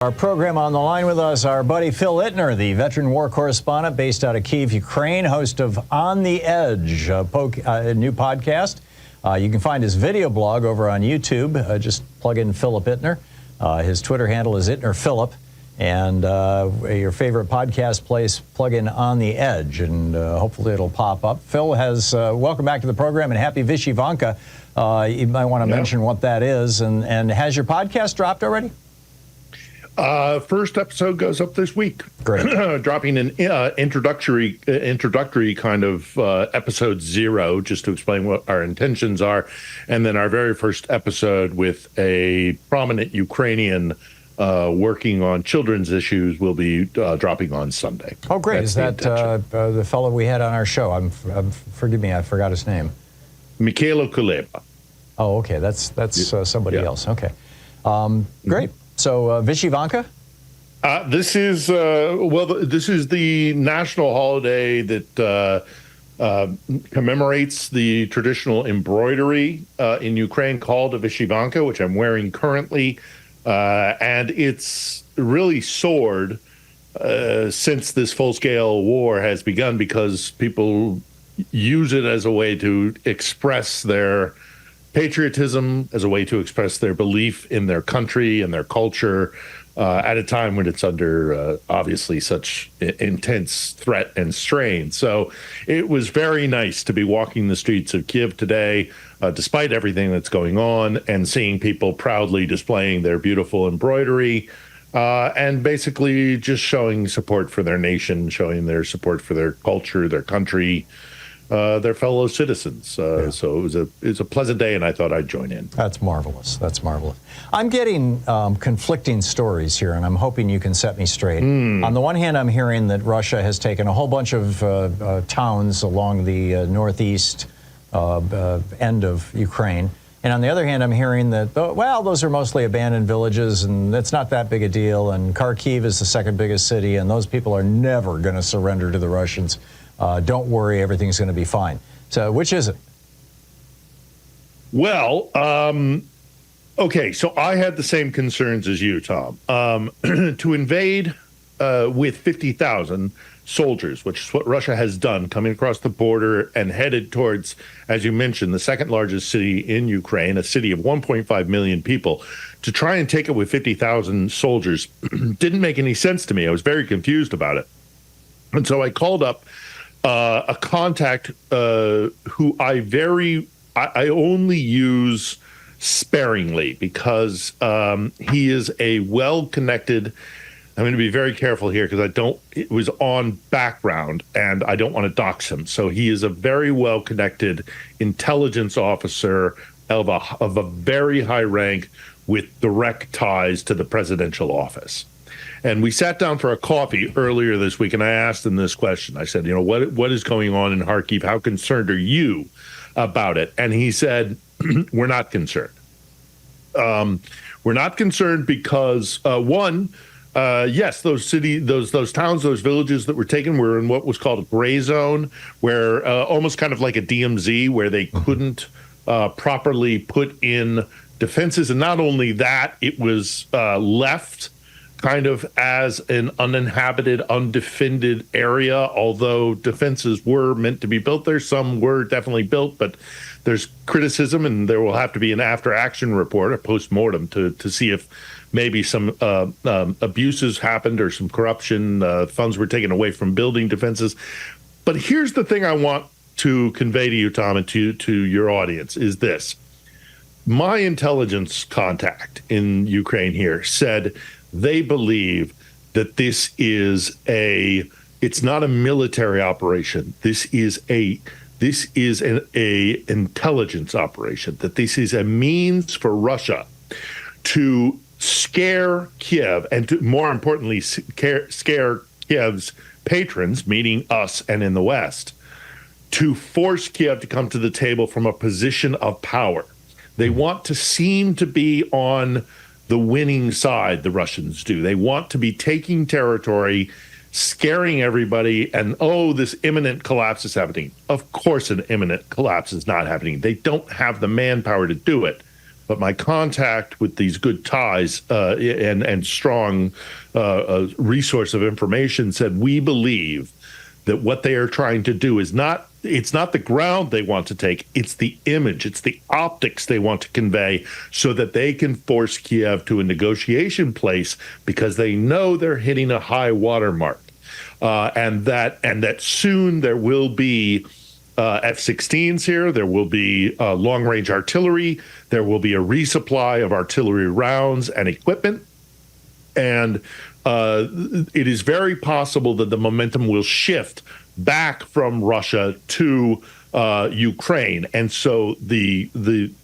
Our program on the line with us, our buddy Phil Ittner, the veteran war correspondent based out of Kyiv, Ukraine, host of On the Edge, a new podcast. You can find his video blog over on YouTube. Just plug in Philip Ittner. His Twitter handle is Ittner Philip. And your favorite podcast place, plug in On the Edge, and hopefully it'll pop up. Phil has, welcome back to the program, and happy Vishivanka. You might want to mention what that is. And has your podcast dropped already? First episode goes up this week. Great. Dropping an introductory kind of episode 0, just to explain what our intentions are. And then our very first episode with a prominent Ukrainian working on children's issues will be dropping on Sunday. Oh, great. Is that the fellow we had on our show? Forgive me, I forgot his name. Mikhailo Kuleba. Oh, okay. That's somebody else. Okay. Great. So, Vishivanka? This is the national holiday that commemorates the traditional embroidery in Ukraine called a Vishivanka, which I'm wearing currently. And it's really soared since this full-scale war has begun, because people use it as a way to express their patriotism, as a way to express their belief in their country and their culture at a time when it's under obviously such intense threat and strain. So it was very nice to be walking the streets of Kyiv today, despite everything that's going on, and seeing people proudly displaying their beautiful embroidery and basically just showing support for their nation, showing their support for their culture, their country, their fellow citizens. So it was a pleasant day, and I thought I'd join in. That's marvelous. That's marvelous. I'm getting conflicting stories here, and I'm hoping you can set me straight. On the one hand, I'm hearing that Russia has taken a whole bunch of towns along the northeast end of Ukraine. And on the other hand, I'm hearing that, well, those are mostly abandoned villages, and it's not that big a deal, and Kharkiv is the second biggest city, and those people are never going to surrender to the Russians. Don't worry, everything's going to be fine. So which is it? Well, okay, so I had the same concerns as you, Tom. To invade with 50,000 soldiers, which is what Russia has done, coming across the border and headed towards, as you mentioned, the second largest city in Ukraine, a city of 1.5 million people, to try and take it with 50,000 soldiers didn't make any sense to me. I was very confused about it. And so I called up a contact who I only use sparingly, because he is a well-connected, I'm going to be very careful here because it was on background and I don't want to dox him. So he is a very well-connected intelligence officer of a very high rank with direct ties to the presidential office. And we sat down for a coffee earlier this week, and I asked him this question. I said, what is going on in Kharkiv? How concerned are you about it? And he said, we're not concerned. We're not concerned because, yes, those towns, those villages that were taken were in what was called a gray zone, where almost kind of like a DMZ, where they couldn't properly put in defenses. And not only that, it was left kind of as an uninhabited, undefended area, although defenses were meant to be built there. Some were definitely built, but there's criticism, and there will have to be an after-action report, a post-mortem, to see if maybe some abuses happened or some corruption, funds were taken away from building defenses. But here's the thing I want to convey to you, Tom, and to your audience, is this. My intelligence contact in Ukraine here said they believe that this is it's not a military operation. This is an intelligence operation, that this is a means for Russia to scare Kiev, and to, more importantly, scare Kiev's patrons, meaning us and in the West, to force Kiev to come to the table from a position of power. They want to seem to be on the winning side, the Russians do. They want to be taking territory, scaring everybody, and, this imminent collapse is happening. Of course an imminent collapse is not happening. They don't have the manpower to do it. but my contact with these good ties and strong resource of information said we believe that what they are trying to do is it's not the ground they want to take, it's the image, it's the optics they want to convey so that they can force Kiev to a negotiation place because they know they're hitting a high water mark. And that soon there will be F-16s here, there will be long-range artillery, there will be a resupply of artillery rounds and equipment, and it is very possible that the momentum will shift back from Russia to Ukraine. And so the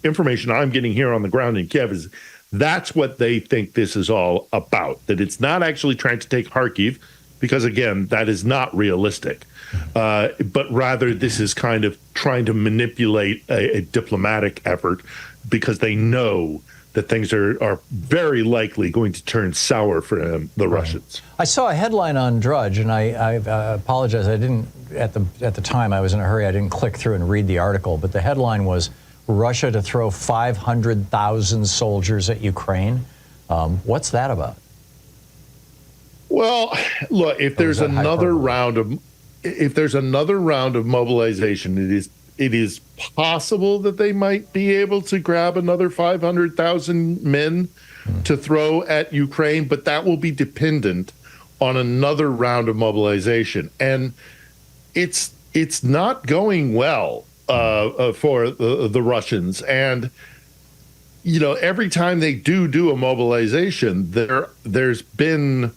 information I'm getting here on the ground in Kiev is that's what they think this is all about, that it's not actually trying to take Kharkiv, because, again, that is not realistic, but rather this is kind of trying to manipulate a diplomatic effort because they know that things are very likely going to turn sour for the Russians. I saw a headline on Drudge, and I apologize. I didn't at the time. I was in a hurry. I didn't click through and read the article. But the headline was Russia to throw 500,000 soldiers at Ukraine. What's that about? Well, look, if there's another round of mobilization, it is possible that they might be able to grab another 500,000 men to throw at Ukraine, but that will be dependent on another round of mobilization. And it's not going well for the Russians. And, every time they do a mobilization, there's been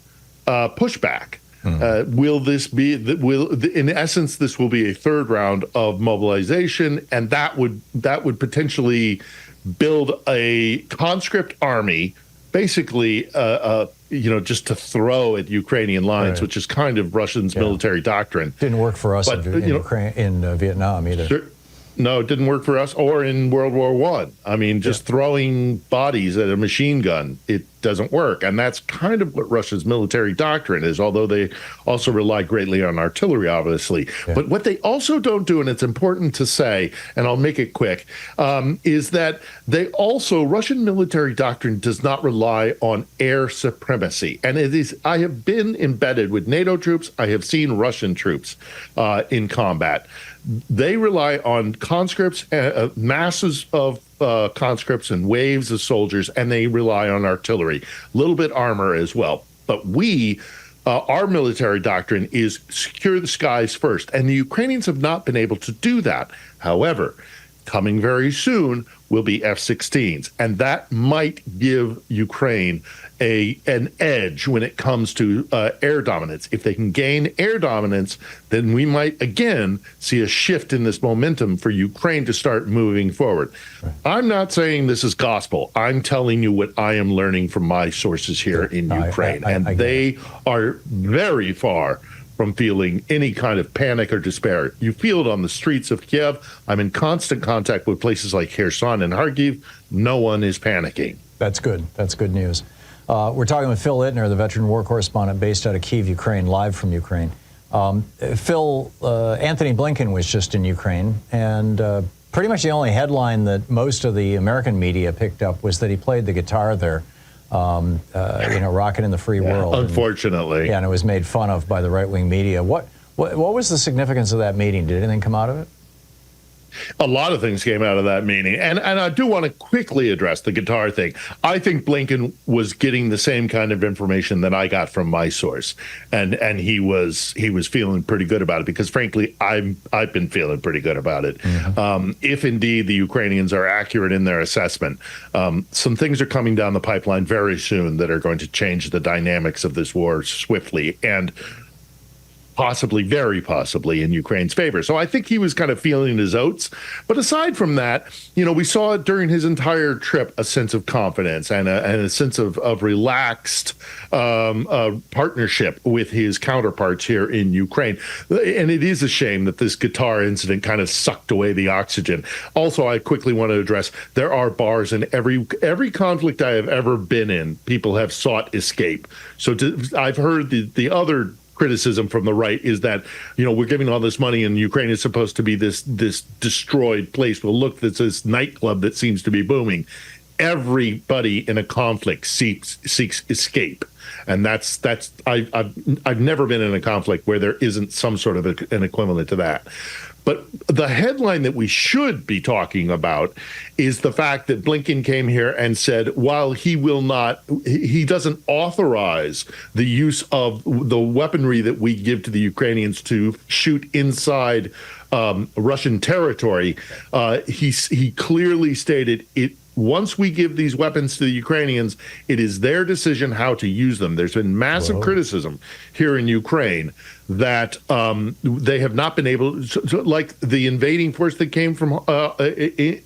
pushback. Will this be? In essence, this will be a third round of mobilization, and that would potentially build a conscript army, basically, just to throw at Ukrainian lines, right, which is kind of Russians' military doctrine. Didn't work for us in Vietnam either. Sure. No, it didn't work for us or in World War I. I mean, just throwing bodies at a machine gun, it doesn't work. And that's kind of what Russia's military doctrine is, although they also rely greatly on artillery, obviously. Yeah. But what they also don't do, and it's important to say, and I'll make it quick, is that Russian military doctrine does not rely on air supremacy. And I have been embedded with NATO troops. I have seen Russian troops in combat. They rely on conscripts, masses of conscripts and waves of soldiers, and they rely on artillery, a little bit armor as well. But our military doctrine is secure the skies first, and the Ukrainians have not been able to do that. However, coming very soon will be F-16s, and that might give Ukraine an edge when it comes to air dominance. If they can gain air dominance, then we might again see a shift in this momentum for Ukraine to start moving forward. Right. I'm not saying this is gospel. I'm telling you what I am learning from my sources here in Ukraine, and they are very far from feeling any kind of panic or despair. You feel it on the streets of Kiev. I'm in constant contact with places like Kherson and Kharkiv. No one is panicking. That's good. That's good news. We're talking with Phil Ittner, the veteran war correspondent based out of Kyiv, Ukraine, live from Ukraine. Phil, Anthony Blinken was just in Ukraine, and pretty much the only headline that most of the American media picked up was that he played the guitar there, rocking in the free world. Unfortunately. And it was made fun of by the right-wing media. What was the significance of that meeting? Did anything come out of it? A lot of things came out of that meeting. And I do want to quickly address the guitar thing. I think Blinken was getting the same kind of information that I got from my source. And he was feeling pretty good about it because, frankly, I've been feeling pretty good about it. Mm-hmm. If indeed the Ukrainians are accurate in their assessment, some things are coming down the pipeline very soon that are going to change the dynamics of this war swiftly. And possibly, very possibly, in Ukraine's favor. So I think he was kind of feeling his oats. But aside from that, we saw during his entire trip a sense of confidence and a sense of relaxed partnership with his counterparts here in Ukraine. And it is a shame that this guitar incident kind of sucked away the oxygen. Also, I quickly want to address, there are bars in every conflict I have ever been in, people have sought escape. So I've heard the other criticism from the right is that, we're giving all this money and Ukraine is supposed to be this destroyed place. Well, look, there's this nightclub that seems to be booming. everybody in a conflict seeks escape, and I've never been in a conflict where there isn't some sort of an equivalent to that. But the headline that we should be talking about is the fact that Blinken came here and said, while he doesn't authorize the use of the weaponry that we give to the Ukrainians to shoot inside Russian territory, he clearly stated it. Once we give these weapons to the Ukrainians, it is their decision how to use them. There's been massive criticism here in Ukraine that they have not been able, like the invading force that came from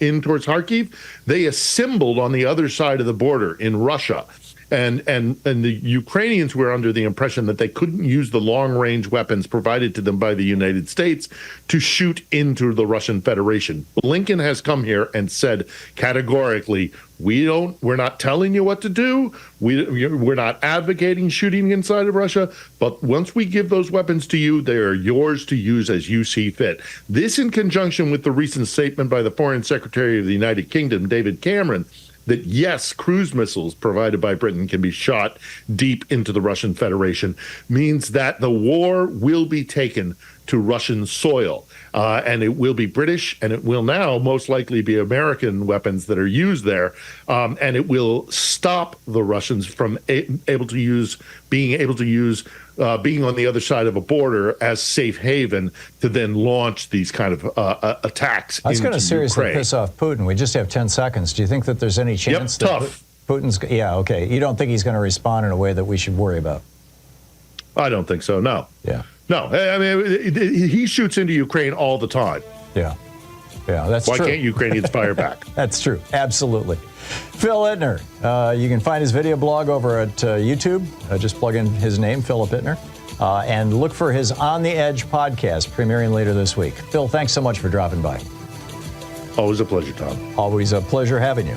in towards Kharkiv, they assembled on the other side of the border in Russia. And the Ukrainians were under the impression that they couldn't use the long-range weapons provided to them by the United States to shoot into the Russian Federation. Blinken has come here and said categorically, we're not telling you what to do. We're not advocating shooting inside of Russia, but once we give those weapons to you, they are yours to use as you see fit. This in conjunction with the recent statement by the Foreign Secretary of the United Kingdom, David Cameron, that yes, cruise missiles provided by Britain can be shot deep into the Russian Federation, means that the war will be taken to Russian soil. And it will be British, and it will now most likely be American weapons that are used there. And it will stop the Russians from being able to use being on the other side of a border as safe haven to then launch these kind of attacks. That's going to seriously Ukraine. piss off Putin. We just have 10 seconds. Do you think that there's any chance that tough. Putin's, yeah, okay. You don't think he's going to respond in a way that we should worry about? I don't think so, no. Yeah. No, I mean, he shoots into Ukraine all the time. Yeah. Yeah, that's Why true. Why can't Ukrainians fire back? That's true. Absolutely. Phil Ittner. You can find his video blog over at YouTube. Just plug in his name, Philip Ittner. And look for his On the Edge podcast premiering later this week. Phil, thanks so much for dropping by. Always a pleasure, Tom. Always a pleasure having you.